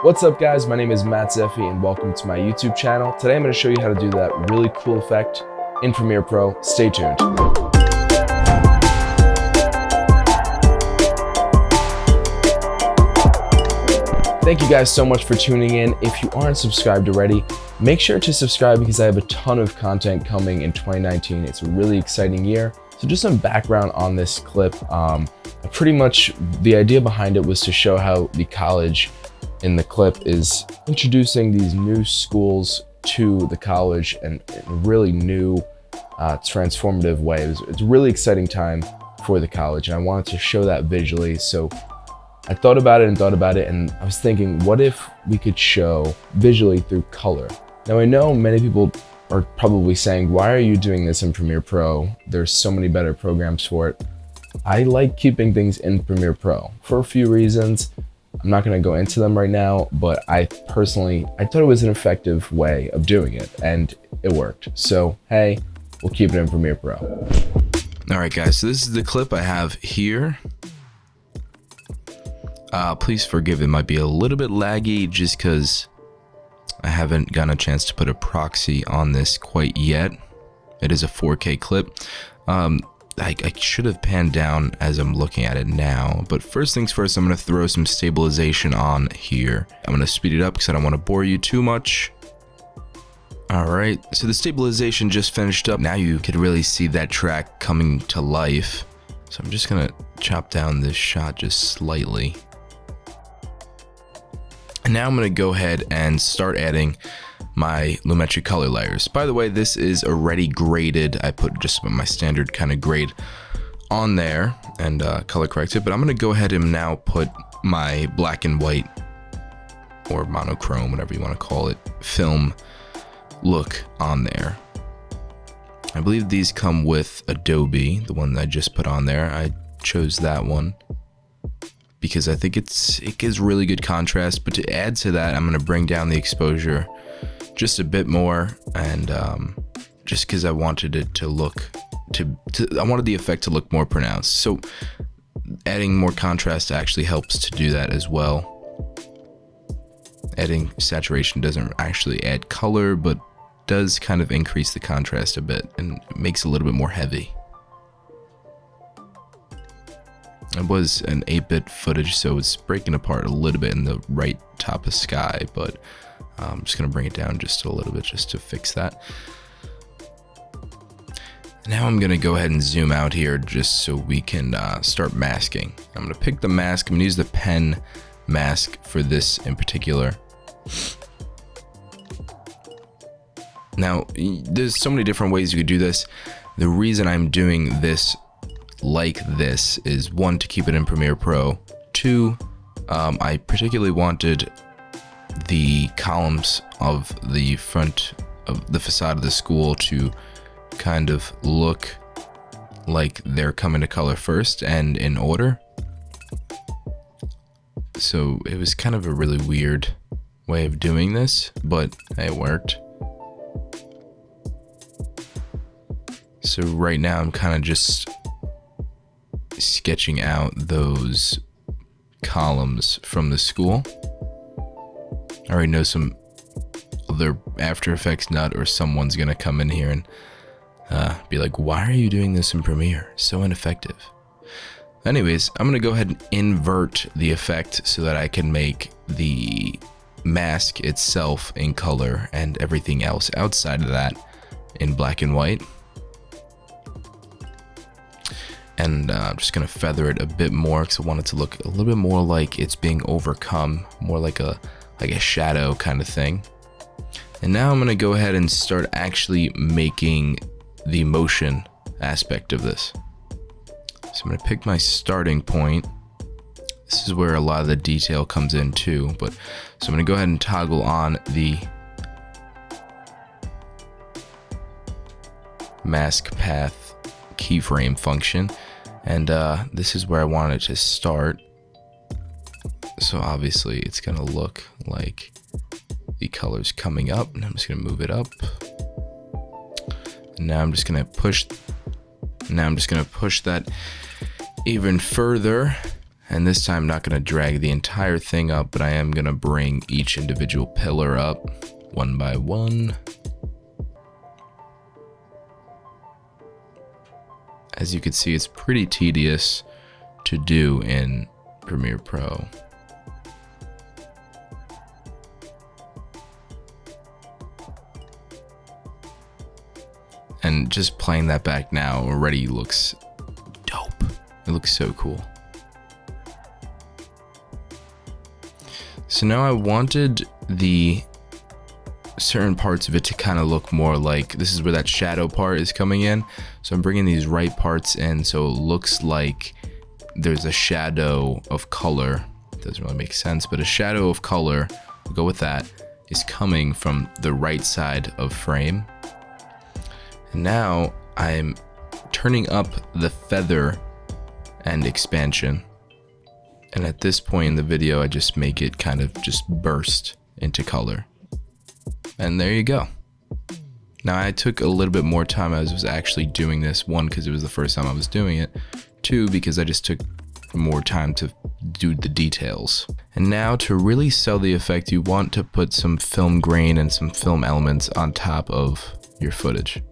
What's up guys, my name is Matt Zeffi and welcome to my YouTube channel. Today I'm going to show you how to do that really cool effect in Premiere Pro. Stay tuned. Thank you guys so much for tuning in. If you aren't subscribed already, make sure to subscribe because I have a ton of content coming in 2019. It's a really exciting year. So just some background on this clip. Pretty much the idea behind it was to show how the college in the clip is introducing these new schools to the college in a really new, transformative way. It's a really exciting time for the college, and I wanted to show that visually. So I thought about it, and I was thinking, what if we could show visually through color? Now I know many people are probably saying, why are you doing this in Premiere Pro? There's so many better programs for it. I like keeping things in Premiere Pro for a few reasons. I'm not gonna go into them right now, but I thought it was an effective way of doing it, and it worked. So, hey, we'll keep it in Premiere Pro. All right, guys, so this is the clip I have here. Please forgive, it might be a little bit laggy just because I haven't gotten a chance to put a proxy on this quite yet. It is a 4K clip. I should have panned down as I'm looking at it now, but first things first, I'm going to throw some stabilization on here. I'm going to speed it up because I don't want to bore you too much. Alright, so the stabilization just finished up. Now you could really see that track coming to life. So I'm just going to chop down this shot just slightly. And now I'm going to go ahead and start adding my lumetri color layers. By the way, this is already graded. I put just my standard kind of grade on there and color corrected, but I'm going to go ahead and now put my black and white or monochrome, whatever you want to call it, film look on there. I believe these come with Adobe, the one that I just put on there. I chose that one because I think it gives really good contrast, but to add to that, I'm going to bring down the exposure just a bit more, and just because I wanted it to look I wanted the effect to look more pronounced. So adding more contrast actually helps to do that as well. Adding saturation doesn't actually add color, but does kind of increase the contrast a bit and makes it a little bit more heavy. It was an 8-bit footage, so it's breaking apart a little bit in the right top of sky, but I'm just going to bring it down just a little bit just to fix that. Now I'm going to go ahead and zoom out here just so we can start masking. I'm going to pick the mask. I'm going to use the pen mask for this in particular. Now, there's so many different ways you could do this. The reason I'm doing this like this is, one, to keep it in Premiere Pro. Two, I particularly wanted the columns of the front of the facade of the school to kind of look like they're coming to color first and in order. So it was kind of a really weird way of doing this, but it worked. So right now I'm kind of just sketching out those columns from the school. I already know some other After Effects nut or someone's gonna come in here and be like, why are you doing this in Premiere? So ineffective. Anyways, I'm gonna go ahead and invert the effect so that I can make the mask itself in color and everything else outside of that in black and white. And I'm just gonna feather it a bit more because I want it to look a little bit more like it's being overcome, more like a shadow kind of thing. And now I'm going to go ahead and start actually making the motion aspect of this. So I'm going to pick my starting point. This is where a lot of the detail comes in too, but so I'm going to go ahead and toggle on the mask path keyframe function, and this is where I want it to start. So obviously it's going to look like the color's coming up, and I'm just going to move it up. And now I'm just going to push that even further, And this time I'm not going to drag the entire thing up, but I am going to bring each individual pillar up one by one. As you can see, it's pretty tedious to do in Premiere Pro. And just playing that back now already looks dope. It looks so cool. So now I wanted the certain parts of it to kind of look more like, this is where that shadow part is coming in. So I'm bringing these right parts in so it looks like there's a shadow of color. It doesn't really make sense, but a shadow of color, we'll go with that, is coming from the right side of frame. And now I'm turning up the feather and expansion. And at this point in the video, I just make it kind of just burst into color. And there you go. Now I took a little bit more time as I was actually doing this. One, because it was the first time I was doing it. Two, because I just took more time to do the details. And now to really sell the effect, you want to put some film grain and some film elements on top of your footage.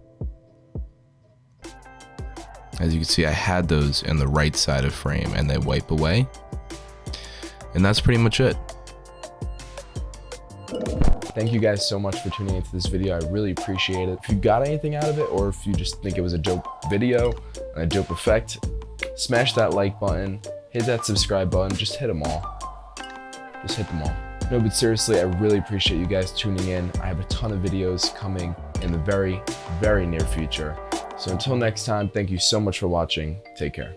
As you can see, I had those in the right side of frame and they wipe away. And that's pretty much it. Thank you guys so much for tuning into this video. I really appreciate it. If you got anything out of it, or if you just think it was a dope video and a dope effect, smash that like button, hit that subscribe button, just hit them all. Just hit them all. No, but seriously, I really appreciate you guys tuning in. I have a ton of videos coming in the very, very near future. So until next time, thank you so much for watching. Take care.